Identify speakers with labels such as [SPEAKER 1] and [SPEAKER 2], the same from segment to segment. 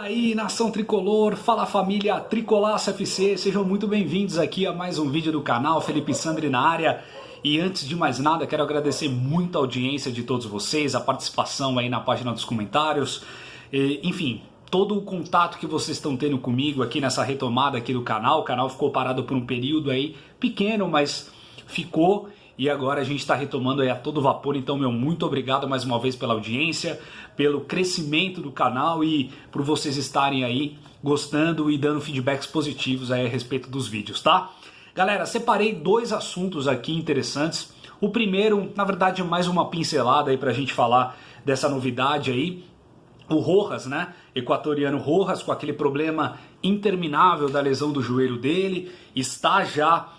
[SPEAKER 1] Aí, nação tricolor, fala família Tricolaço FC, sejam muito bem-vindos aqui a mais um vídeo do canal, Felipe Sandri na área. E antes de mais nada, quero agradecer muito a audiência de todos vocês, a participação aí na página dos comentários, enfim, todo o contato que vocês estão tendo comigo aqui nessa retomada aqui do canal. O canal ficou parado por um período aí pequeno, mas ficou. E agora a gente está retomando aí a todo vapor, então muito obrigado mais uma vez pela audiência, pelo crescimento do canal e por vocês estarem aí gostando e dando feedbacks positivos aí a respeito dos vídeos, tá? Galera, separei dois assuntos aqui interessantes. O primeiro, na verdade, é mais uma pincelada aí pra gente falar dessa novidade aí. O Rojas, né? Equatoriano Rojas, com aquele problema interminável da lesão do joelho dele, está já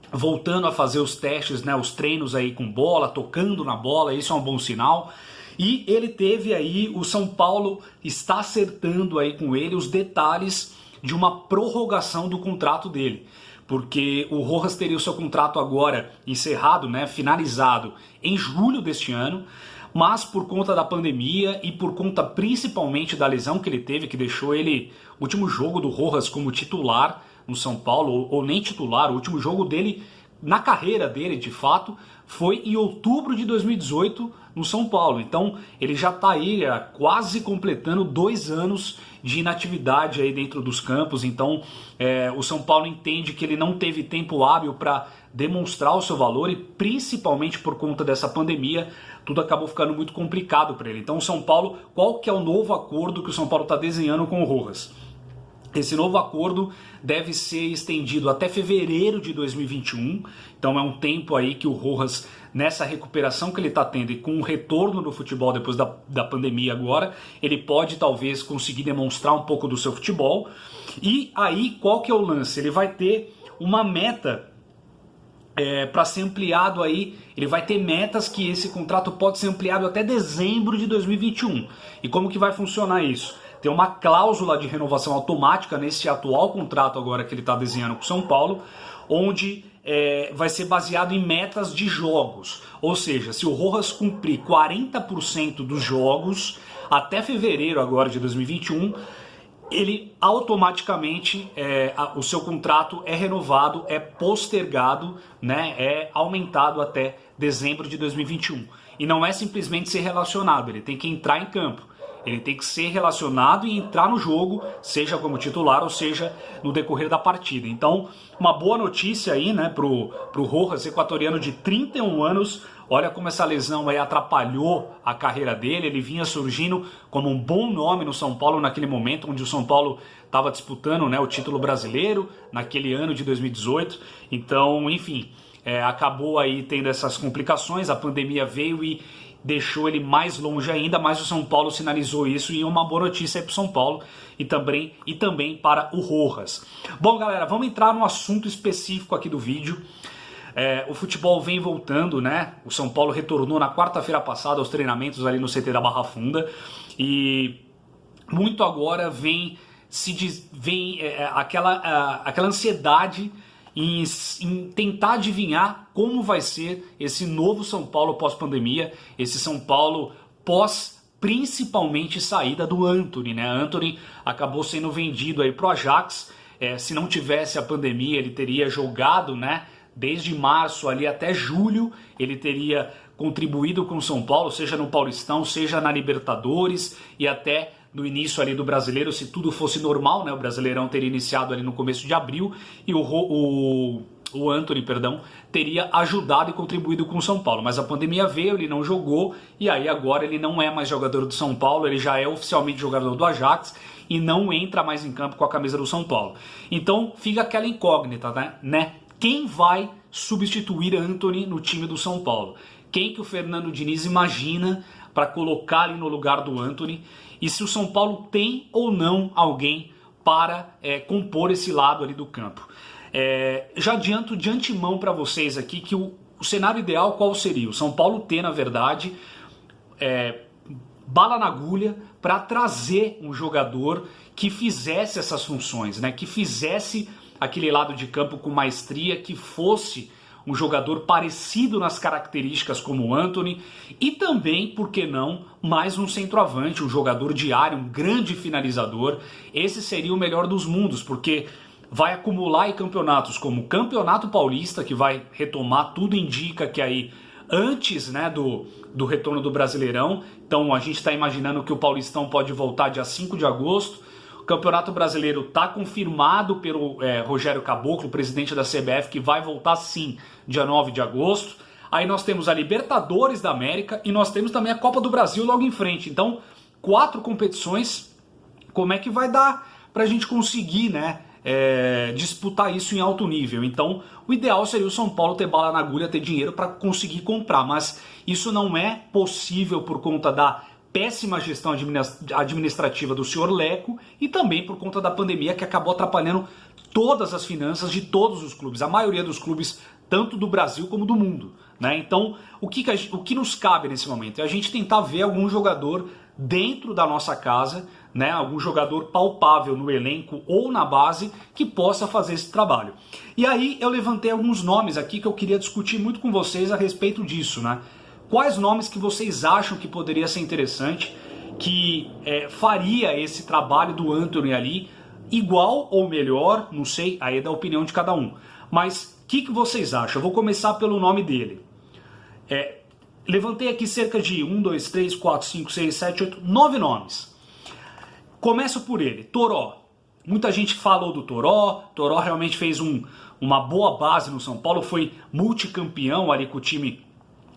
[SPEAKER 1] voltando a fazer os testes, né, os treinos aí com bola, tocando na bola, isso é um bom sinal. E ele teve aí, o São Paulo está acertando aí com ele os detalhes de uma prorrogação do contrato dele. Porque o Rojas teria o seu contrato agora encerrado, né, finalizado em julho deste ano, mas por conta da pandemia e por conta principalmente da lesão que ele teve, que deixou ele, o último jogo do Rojas como titular no São Paulo, ou nem titular, o último jogo dele, na carreira dele de fato, foi em outubro de 2018 no São Paulo. Então ele já está aí quase completando 2 anos de inatividade aí dentro dos campos. Então o São Paulo entende que ele não teve tempo hábil para demonstrar o seu valor e principalmente por conta dessa pandemia, tudo acabou ficando muito complicado para ele. Então o São Paulo, qual que é o novo acordo que o São Paulo está desenhando com o Rojas? Esse novo acordo deve ser estendido até fevereiro de 2021, então é um tempo aí que o Rojas, nessa recuperação que ele está tendo e com o retorno do futebol depois da pandemia agora, ele pode talvez conseguir demonstrar um pouco do seu futebol. E aí qual que é o lance? Ele vai ter uma meta para ser ampliado aí, ele vai ter metas que esse contrato pode ser ampliado até dezembro de 2021. E como que vai funcionar isso? Tem uma cláusula de renovação automática nesse atual contrato agora que ele está desenhando com o São Paulo, onde vai ser baseado em metas de jogos. Ou seja, se o Rojas cumprir 40% dos jogos até fevereiro agora de 2021, ele automaticamente, o seu contrato é renovado, é postergado, né, é aumentado até dezembro de 2021. E não é simplesmente ser relacionado, ele tem que entrar em campo. Ele tem que ser relacionado e entrar no jogo, seja como titular ou seja no decorrer da partida. Então, uma boa notícia aí, né, pro Rojas, equatoriano de 31 anos. Olha como essa lesão aí atrapalhou a carreira dele. Ele vinha surgindo como um bom nome no São Paulo naquele momento, onde o São Paulo estava disputando, né, o título brasileiro naquele ano de 2018. Então, enfim, acabou aí tendo essas complicações. A pandemia veio e deixou ele mais longe ainda, mas o São Paulo sinalizou isso e uma boa notícia para o São Paulo e também para o Rojas. Bom, galera, vamos entrar no assunto específico aqui do vídeo. O futebol vem voltando, né? O São Paulo retornou na quarta-feira passada aos treinamentos ali no CT da Barra Funda e muito agora vem aquela ansiedade em tentar adivinhar como vai ser esse novo São Paulo pós-pandemia, esse São Paulo principalmente saída do Antony, né? Antony acabou sendo vendido aí pro Ajax. Se não tivesse a pandemia, ele teria jogado, né, desde março ali até julho, ele teria contribuído com o São Paulo, seja no Paulistão, seja na Libertadores e até no início ali do Brasileiro, se tudo fosse normal, né? O Brasileirão teria iniciado ali no começo de abril e o Antony, teria ajudado e contribuído com o São Paulo. Mas a pandemia veio, ele não jogou e aí agora ele não é mais jogador do São Paulo, ele já é oficialmente jogador do Ajax e não entra mais em campo com a camisa do São Paulo. Então fica aquela incógnita, né? Quem vai substituir Antony no time do São Paulo? Quem que o Fernando Diniz imagina para colocar ali no lugar do Antony? E se o São Paulo tem ou não alguém para compor esse lado ali do campo. Já adianto de antemão para vocês aqui que o cenário ideal qual seria? O São Paulo ter, na verdade, bala na agulha para trazer um jogador que fizesse essas funções, né? Que fizesse aquele lado de campo com maestria, que fosse um jogador parecido nas características como o Antony, e também, por que não, mais um centroavante, um jogador de área, um grande finalizador. Esse seria o melhor dos mundos, porque vai acumular em campeonatos como o Campeonato Paulista, que vai retomar, tudo indica que aí antes, né, do retorno do Brasileirão. Então a gente está imaginando que o Paulistão pode voltar dia 5 de agosto. O Campeonato Brasileiro está confirmado pelo Rogério Caboclo, presidente da CBF, que vai voltar sim dia 9 de agosto. Aí nós temos a Libertadores da América e nós temos também a Copa do Brasil logo em frente. Então 4 competições, como é que vai dar para a gente conseguir, né, disputar isso em alto nível? Então o ideal seria o São Paulo ter bala na agulha, ter dinheiro para conseguir comprar, mas isso não é possível por conta da péssima gestão administrativa do senhor Leco e também por conta da pandemia, que acabou atrapalhando todas as finanças de todos os clubes, a maioria dos clubes, tanto do Brasil como do mundo, né? Então o que nos cabe nesse momento é a gente tentar ver algum jogador dentro da nossa casa, né, algum jogador palpável no elenco ou na base que possa fazer esse trabalho. E aí eu levantei alguns nomes aqui que eu queria discutir muito com vocês a respeito disso, né? Quais nomes que vocês acham que poderia ser interessante, que faria esse trabalho do Antony ali igual ou melhor, não sei, aí é da opinião de cada um. Mas o que vocês acham? Eu vou começar pelo nome dele. Levantei aqui cerca de 1, 2, 3, 4, 5, 6, 7, 8, 9 nomes. Começo por ele, Toró. Muita gente falou do Toró. Toró realmente fez uma boa base no São Paulo, foi multicampeão ali com o time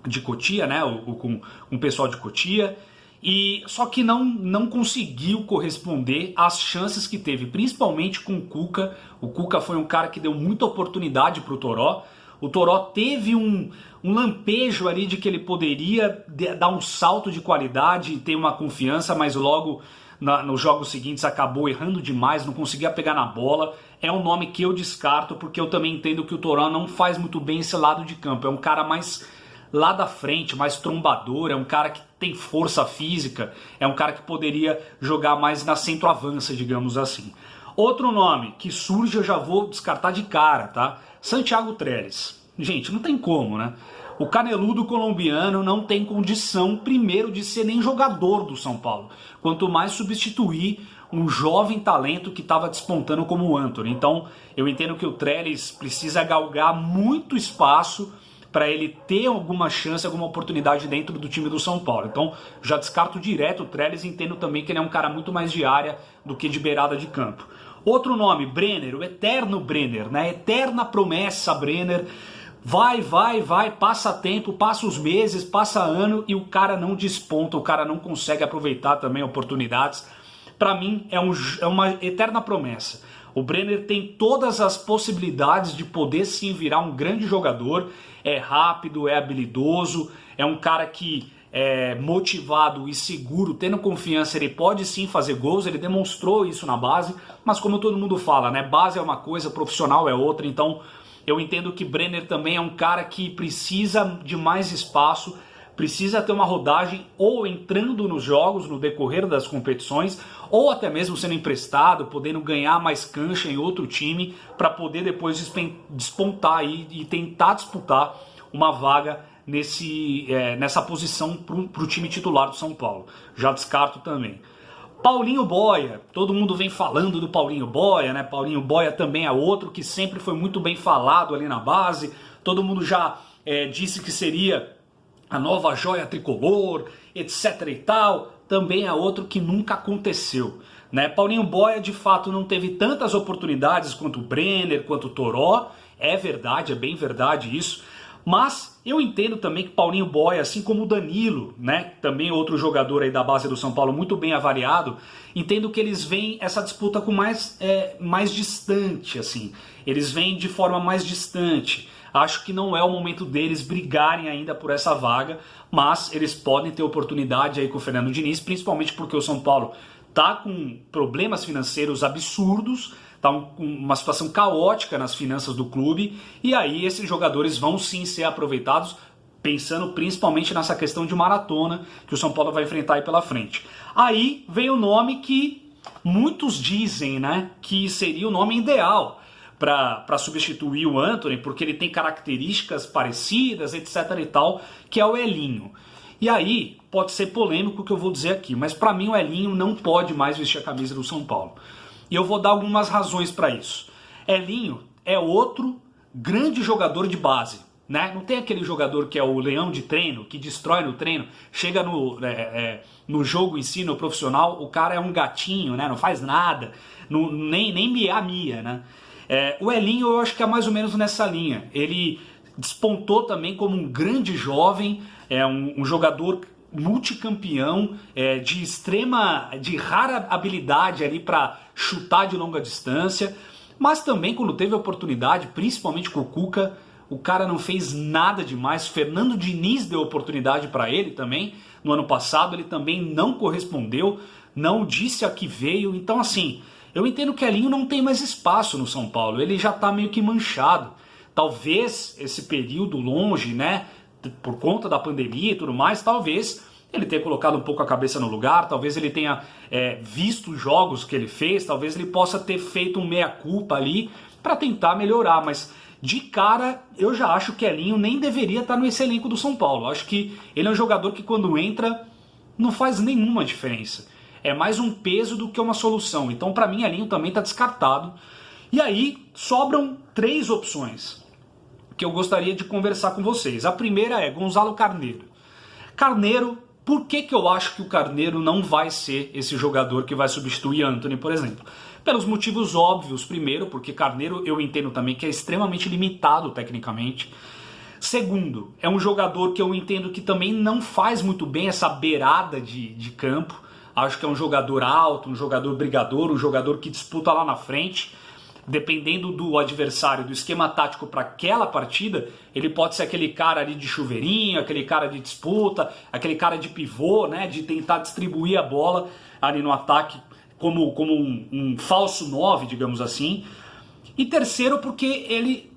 [SPEAKER 1] de Cotia, né, com o pessoal de Cotia, e só que não conseguiu corresponder às chances que teve, principalmente com o Cuca. O Cuca foi um cara que deu muita oportunidade para o Toró. O Toró teve um lampejo ali de que ele poderia dar um salto de qualidade e ter uma confiança, mas logo nos jogos seguintes acabou errando demais, não conseguia pegar na bola. É um nome que eu descarto, porque eu também entendo que o Toró não faz muito bem esse lado de campo. É um cara mais lá da frente, mais trombador, é um cara que tem força física, é um cara que poderia jogar mais na centroavança, digamos assim. Outro nome que surge, eu já vou descartar de cara, tá? Santiago Trellis. Gente, não tem como, né? O caneludo colombiano não tem condição, primeiro, de ser nem jogador do São Paulo, quanto mais substituir um jovem talento que estava despontando como o Antony. Então, eu entendo que o Trellis precisa galgar muito espaço para ele ter alguma chance, alguma oportunidade dentro do time do São Paulo. Então, já descarto direto o Trellis e entendo também que ele é um cara muito mais de área do que de beirada de campo. Outro nome, Brenner, o eterno Brenner, né? Eterna promessa Brenner. Vai, passa tempo, passa os meses, passa ano e o cara não desponta, o cara não consegue aproveitar também oportunidades. Para mim é uma eterna promessa. O Brenner tem todas as possibilidades de poder sim virar um grande jogador. É rápido, é habilidoso, é um cara que é motivado e seguro, tendo confiança, ele pode sim fazer gols, ele demonstrou isso na base, mas como todo mundo fala, né, base é uma coisa, profissional é outra, então eu entendo que Brenner também é um cara que precisa de mais espaço, precisa ter uma rodagem ou entrando nos jogos no decorrer das competições, ou até mesmo sendo emprestado, podendo ganhar mais cancha em outro time, para poder depois despontar aí e tentar disputar uma vaga nessa posição para o time titular do São Paulo. Já descarto também. Paulinho Boia, todo mundo vem falando do Paulinho Boia, né? Paulinho Boia também é outro que sempre foi muito bem falado ali na base, todo mundo já disse que seria a nova joia tricolor, etc e tal, também é outro que nunca aconteceu, né? Paulinho Boia de fato não teve tantas oportunidades quanto o Brenner, quanto o Toró, é verdade, é bem verdade isso, mas eu entendo também que Paulinho Boia, assim como o Danilo, né, também outro jogador aí da base do São Paulo muito bem avaliado, entendo que eles veem essa disputa com mais distante, assim, eles vêm de forma mais distante. Acho que não é o momento deles brigarem ainda por essa vaga, mas eles podem ter oportunidade aí com o Fernando Diniz, principalmente porque o São Paulo tá com problemas financeiros absurdos, tá com uma situação caótica nas finanças do clube, e aí esses jogadores vão sim ser aproveitados, pensando principalmente nessa questão de maratona que o São Paulo vai enfrentar aí pela frente. Aí vem o nome que muitos dizem, né, que seria o nome ideal para substituir o Antony, porque ele tem características parecidas, etc e tal, que é o Elinho. E aí, pode ser polêmico o que eu vou dizer aqui, mas para mim o Elinho não pode mais vestir a camisa do São Paulo. E eu vou dar algumas razões para isso. Elinho é outro grande jogador de base, né? Não tem aquele jogador que é o leão de treino, que destrói no treino, chega no jogo em si, no profissional, o cara é um gatinho, né? Não faz nada, nem mia, né? O Elinho eu acho que é mais ou menos nessa linha. Ele despontou também como um grande jovem, um jogador multicampeão, de rara habilidade ali para chutar de longa distância, mas também quando teve a oportunidade, principalmente com o Cuca, o cara não fez nada demais. Fernando Diniz deu oportunidade para ele também no ano passado, ele também não correspondeu, não disse a que veio. Então assim, eu entendo que o Elinho não tem mais espaço no São Paulo, ele já está meio que manchado. Talvez esse período longe, né, por conta da pandemia e tudo mais, talvez ele tenha colocado um pouco a cabeça no lugar, talvez ele tenha visto os jogos que ele fez, talvez ele possa ter feito um meia-culpa ali para tentar melhorar, mas de cara eu já acho que Elinho nem deveria estar nesse elenco do São Paulo. Eu acho que ele é um jogador que quando entra não faz nenhuma diferença. É mais um peso do que uma solução. Então para mim Elinho também está descartado. E aí sobram 3 opções que eu gostaria de conversar com vocês. A primeira é Gonzalo Carneiro. Carneiro, por que eu acho que o Carneiro não vai ser esse jogador que vai substituir Antony, por exemplo? Pelos motivos óbvios. Primeiro, porque Carneiro eu entendo também que é extremamente limitado tecnicamente. Segundo, é um jogador que eu entendo que também não faz muito bem essa beirada de campo. Acho que é um jogador alto, um jogador brigador, um jogador que disputa lá na frente. Dependendo do adversário, do esquema tático para aquela partida, ele pode ser aquele cara ali de chuveirinho, aquele cara de disputa, aquele cara de pivô, né, de tentar distribuir a bola ali no ataque como um falso 9, digamos assim. E terceiro, porque ele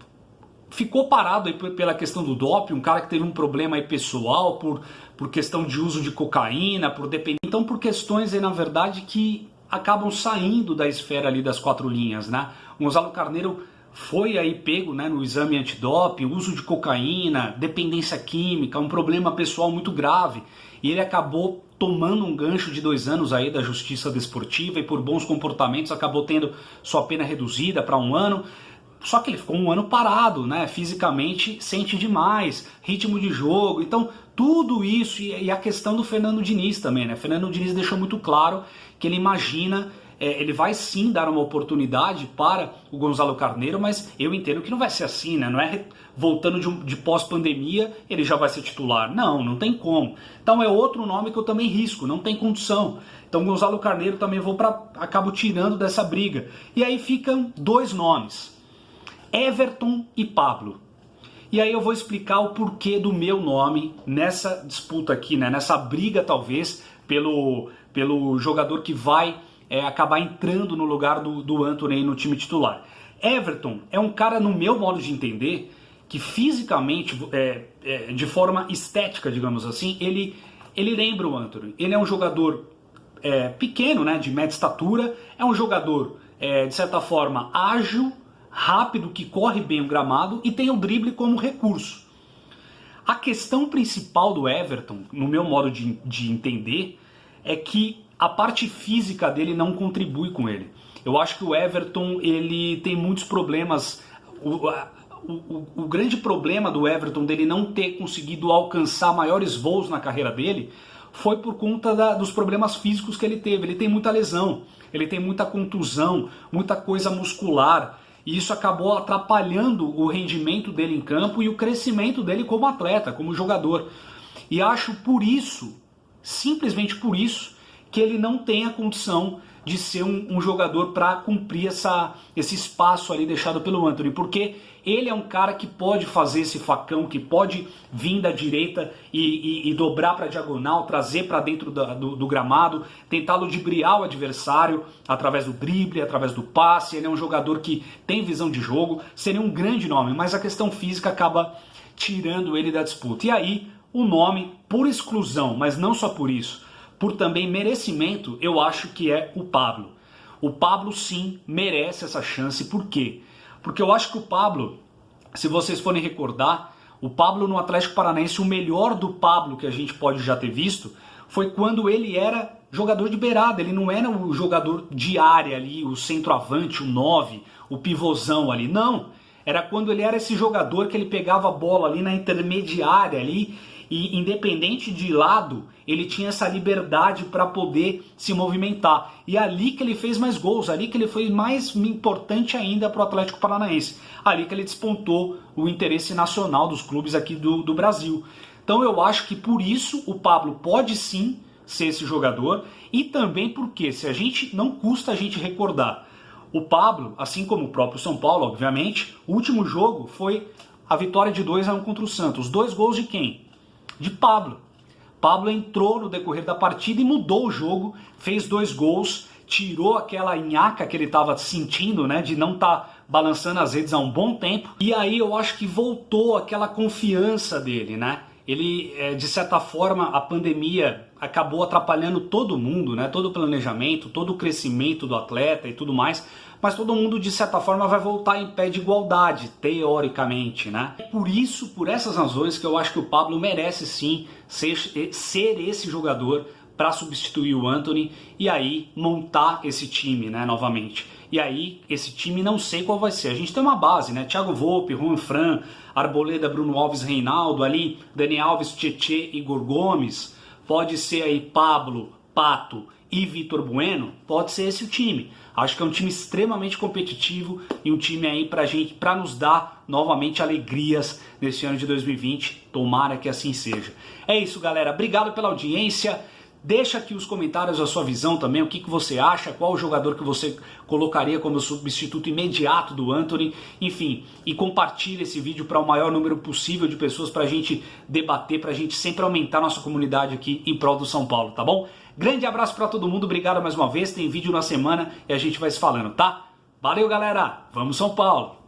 [SPEAKER 1] ficou parado aí pela questão do doping, um cara que teve um problema aí pessoal por questão de uso de cocaína, por dependência. Então por questões aí, na verdade, que acabam saindo da esfera ali das 4 linhas, né? O Gonzalo Carneiro foi aí pego, né, no exame antidoping, uso de cocaína, dependência química, um problema pessoal muito grave. E ele acabou tomando um gancho de 2 anos aí da Justiça Desportiva e por bons comportamentos acabou tendo sua pena reduzida para 1 ano. Só que ele ficou 1 ano parado, né? Fisicamente sente demais, ritmo de jogo. Então tudo isso e a questão do Fernando Diniz também, né? Fernando Diniz deixou muito claro que ele imagina, ele vai sim dar uma oportunidade para o Gonzalo Carneiro, mas eu entendo que não vai ser assim, né? Não é voltando de pós-pandemia ele já vai ser titular. Não tem como. Então é outro nome que eu também risco, não tem condição. Então Gonzalo Carneiro também acabo tirando dessa briga. E aí ficam 2 nomes, Everton e Pablo. E aí eu vou explicar o porquê do meu nome nessa disputa aqui, né? Nessa briga talvez pelo jogador que vai acabar entrando no lugar do Antony no time titular. Everton é um cara, no meu modo de entender, que fisicamente, de forma estética, digamos assim, ele lembra o Antony. Ele é um jogador pequeno, né, de média estatura, é um jogador, de certa forma, ágil, rápido, que corre bem o gramado e tem o drible como recurso. A questão principal do Everton, no meu modo de entender, é que a parte física dele não contribui com ele. Eu acho que o Everton ele tem muitos problemas. O grande problema do Everton dele não ter conseguido alcançar maiores voos na carreira dele foi por conta dos problemas físicos que ele teve. Ele tem muita lesão, ele tem muita contusão, muita coisa muscular. E isso acabou atrapalhando o rendimento dele em campo e o crescimento dele como atleta, como jogador. E acho por isso, simplesmente por isso, que ele não tem a condição de ser um jogador para cumprir esse espaço ali deixado pelo Antony, porque ele é um cara que pode fazer esse facão, que pode vir da direita e dobrar para a diagonal, trazer para dentro do gramado, tentar ludibriar o adversário através do drible, através do passe. Ele é um jogador que tem visão de jogo, seria um grande nome, mas a questão física acaba tirando ele da disputa. E aí o nome, por exclusão, mas não só por isso, por também merecimento, eu acho que é o Pablo. O Pablo sim merece essa chance. Por quê? Porque eu acho que o Pablo, se vocês forem recordar, o Pablo no Atlético Paranaense, o melhor do Pablo que a gente pode já ter visto, foi quando ele era jogador de beirada, ele não era o jogador de área ali, o centroavante, o 9, o pivôzão ali, não. Era quando ele era esse jogador que ele pegava a bola ali na intermediária ali e independente de lado, ele tinha essa liberdade para poder se movimentar. E ali que ele fez mais gols, ali que ele foi mais importante ainda para o Atlético Paranaense. Ali que ele despontou o interesse nacional dos clubes aqui do Brasil. Então eu acho que por isso o Pablo pode sim ser esse jogador e também porque, se a gente não custa a gente recordar, o Pablo, assim como o próprio São Paulo, obviamente, o último jogo foi a vitória de 2-1 contra o Santos. 2 gols de quem? De Pablo. Pablo entrou no decorrer da partida e mudou o jogo, fez 2 gols, tirou aquela nhaca que ele estava sentindo, né, de não estar balançando as redes há um bom tempo. E aí eu acho que voltou aquela confiança dele, né? Ele, de certa forma, a pandemia acabou atrapalhando todo mundo, né? Todo o planejamento, todo o crescimento do atleta e tudo mais, mas todo mundo, de certa forma, vai voltar em pé de igualdade, teoricamente, né? Por isso, por essas razões, que eu acho que o Pablo merece sim ser esse jogador para substituir o Antony e aí montar esse time, né, novamente. E aí, esse time não sei qual vai ser. A gente tem uma base, né? Thiago Volpe, Juan Fran, Arboleda, Bruno Alves, Reinaldo, ali, Dani Alves, Tietê, Igor Gomes. Pode ser aí Pablo, Pato e Vitor Bueno. Pode ser esse o time. Acho que é um time extremamente competitivo e um time aí para nos dar novamente alegrias nesse ano de 2020. Tomara que assim seja. É isso, galera. Obrigado pela audiência. Deixa aqui os comentários a sua visão também, o que você acha, qual o jogador que você colocaria como substituto imediato do Antony, enfim, e compartilhe esse vídeo para o maior número possível de pessoas para a gente debater, para a gente sempre aumentar nossa comunidade aqui em prol do São Paulo, tá bom? Grande abraço para todo mundo, obrigado mais uma vez, tem vídeo na semana e a gente vai se falando, tá? Valeu, galera, vamos São Paulo!